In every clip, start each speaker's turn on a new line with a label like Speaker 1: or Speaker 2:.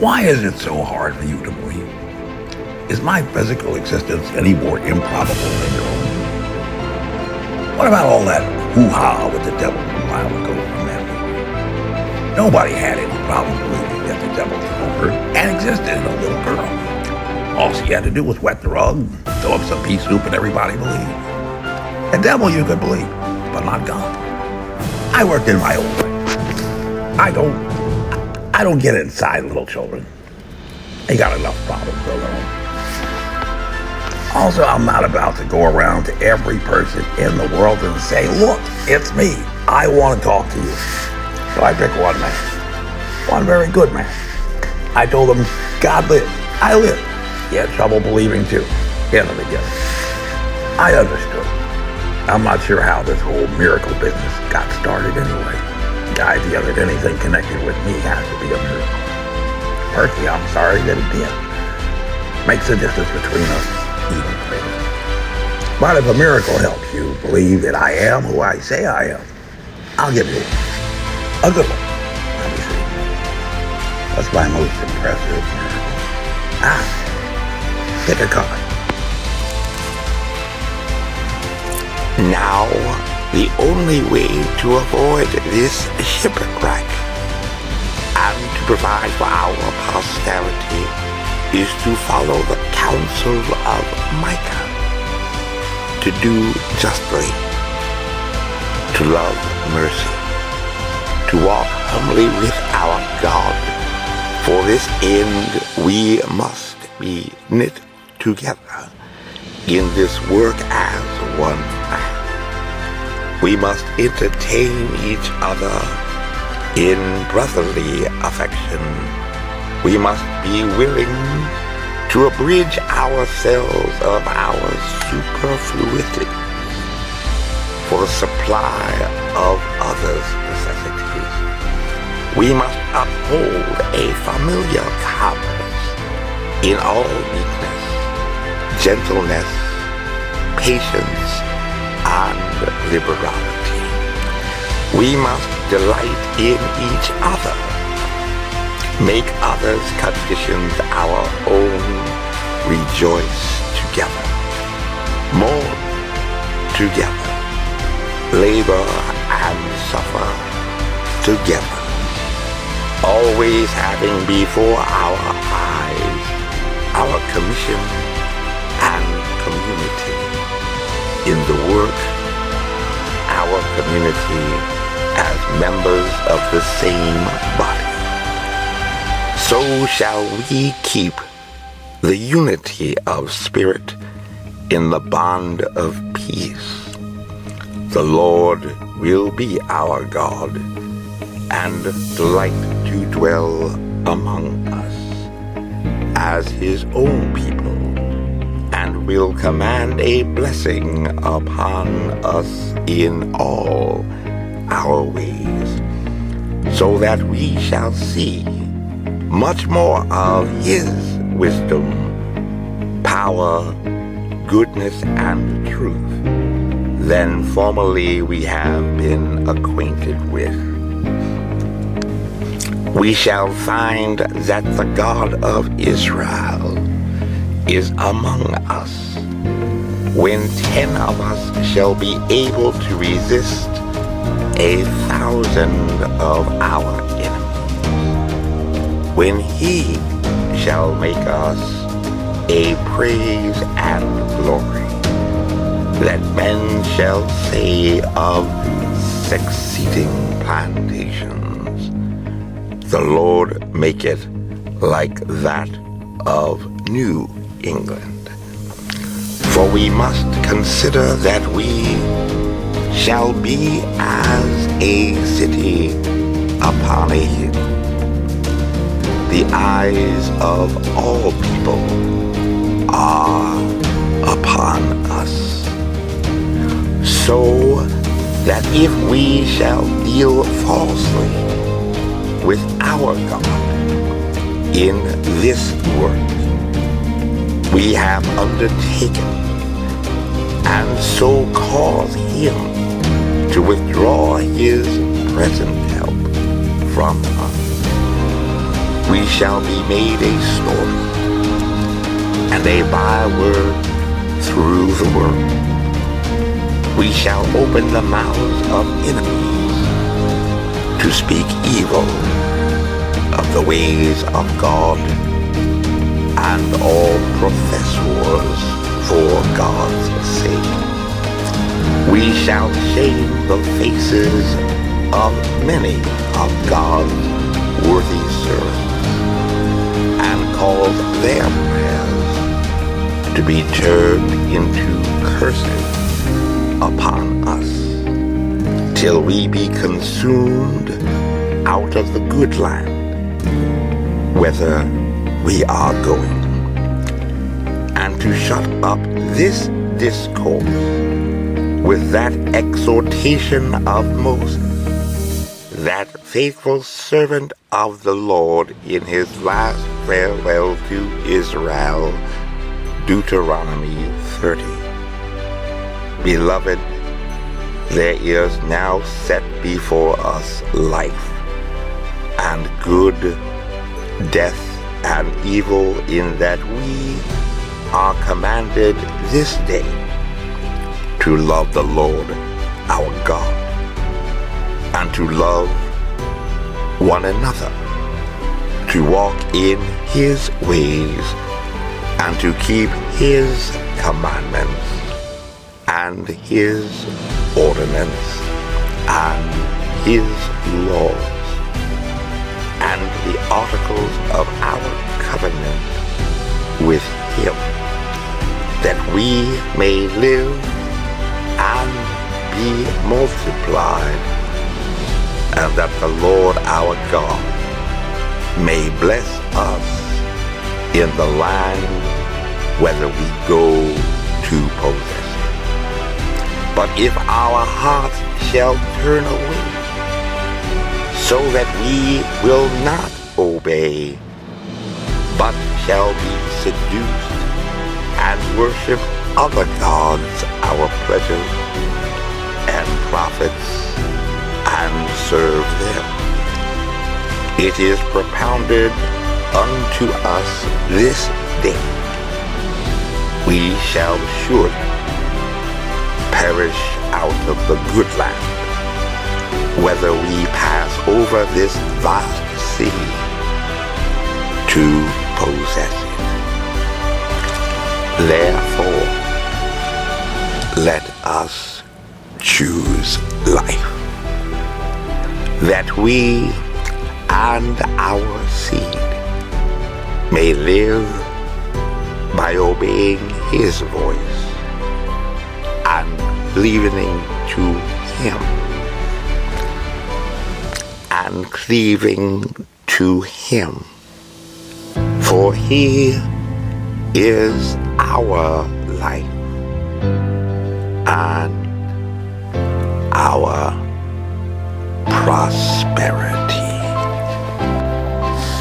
Speaker 1: Why is it so hard for you to believe? Is my physical existence any more improbable than your own? What about all that hoo-ha with the devil a while ago from that movie? Nobody had any problem believing that the devil came over and existed in a little girl. All she had to do was wet the rug, throw up some pea soup, and everybody believed. The devil you could believe, but not God. I worked in my own way. I don't get inside little children. They got enough problems of their own. Also, I'm not about to go around to every person in the world and say, look, it's me. I want to talk to you. So I picked one man. One very good man. I told him, God lives. I live. He had trouble believing too, in the beginning. I understood. I'm not sure how this whole miracle business got started anyway. The idea that anything connected with me has to be a miracle. Personally, I'm sorry that it did. Makes the distance between us even greater. But if a miracle helps you believe that I am who I say I am, I'll give you a good one. Let me see. What's my most impressive miracle? Pick a card.
Speaker 2: Now, the only way to avoid this shipwreck and to provide for our posterity is to follow the counsel of Micah, to do justly, to love mercy, to walk humbly with our God. For this end we must be knit together in this work as one man. We must entertain each other in brotherly affection. We must be willing to abridge ourselves of our superfluity for the supply of others' necessities. We must uphold a familiar commerce in all meekness, gentleness, patience, and liberality. We must delight in each other, make others' conditions our own, rejoice together, mourn together, labor and suffer together, always having before our eyes our commission and community. In the work, our community as members of the same body. So shall we keep the unity of spirit in the bond of peace. The Lord will be our God and delight to dwell among us as his own people, and will command a blessing upon us in all our ways, so that we shall see much more of his wisdom, power, goodness, and truth than formerly we have been acquainted with. We shall find that the God of Israel is among us, when 10 of us shall be able to resist 1,000 of our enemies, when he shall make us a praise and glory, that men shall say of succeeding plantations, the Lord maketh like that of New England. For we must consider that we shall be as a city upon a hill. The eyes of all people are upon us, so that if we shall deal falsely with our God in this work we have undertaken, and so cause him to withdraw his present help from us, we shall be made a story and a byword through the world. We shall open the mouths of enemies to speak evil of the ways of God and all professors for God's sake. We shall shame the faces of many of God's worthy servants and cause their prayers to be turned into curses upon us, till we be consumed out of the good land, whither we are going, and to shut up this discourse with that exhortation of Moses, that faithful servant of the Lord in his last farewell to Israel, Deuteronomy 30. Beloved, there is now set before us life and good, death and evil, in that we are commanded this day to love the Lord our God and to love one another, to walk in his ways and to keep his commandments and his ordinance and his laws and the articles of our covenant with him, that we may live and be multiplied, and that the Lord our God may bless us in the land whether we go to possess it. But if our hearts shall turn away, so that we will not obey, but shall be seduced and worship other gods, our pleasures and profits, and serve them, it is propounded unto us this day, we shall surely perish out of the good land, whether we pass over this vast sea to possess it. Therefore, let us choose life, that we and our seed may live by obeying his voice and leaning to him and cleaving to him, for he is our life and our prosperity.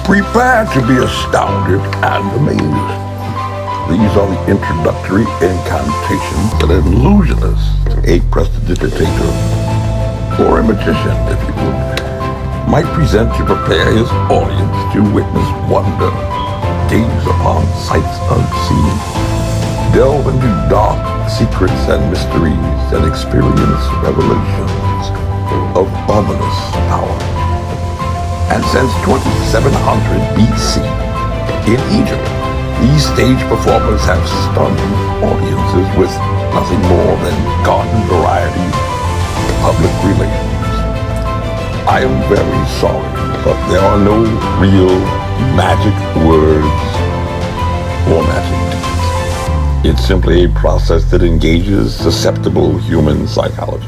Speaker 1: Prepare to be astounded and amazed. These are the introductory incantations that an illusionist, a prestidigitator, or a magician, if you would, might present to prepare his audience to witness wonder, gaze upon sights unseen, delve into dark secrets and mysteries, and experience revelations of ominous power. And since 2700 BC, in Egypt, these stage performers have stunned audiences with nothing more than garden variety public relations. I am very sorry, but there are no real magic words or magic deeds. It's simply a process that engages susceptible human psychology.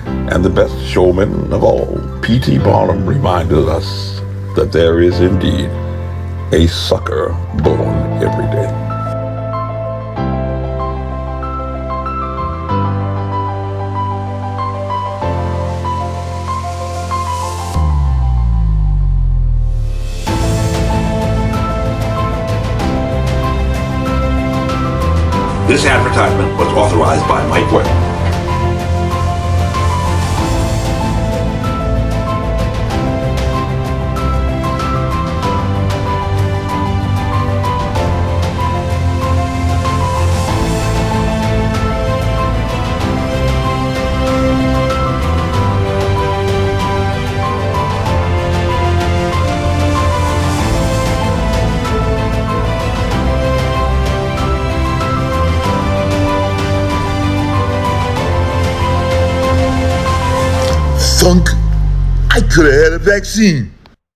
Speaker 1: And the best showman of all, P.T. Barnum, reminded us that there is indeed a sucker born every day.
Speaker 3: This advertisement was authorized by Mike Webb.
Speaker 4: Thunk, I could have had a vaccine.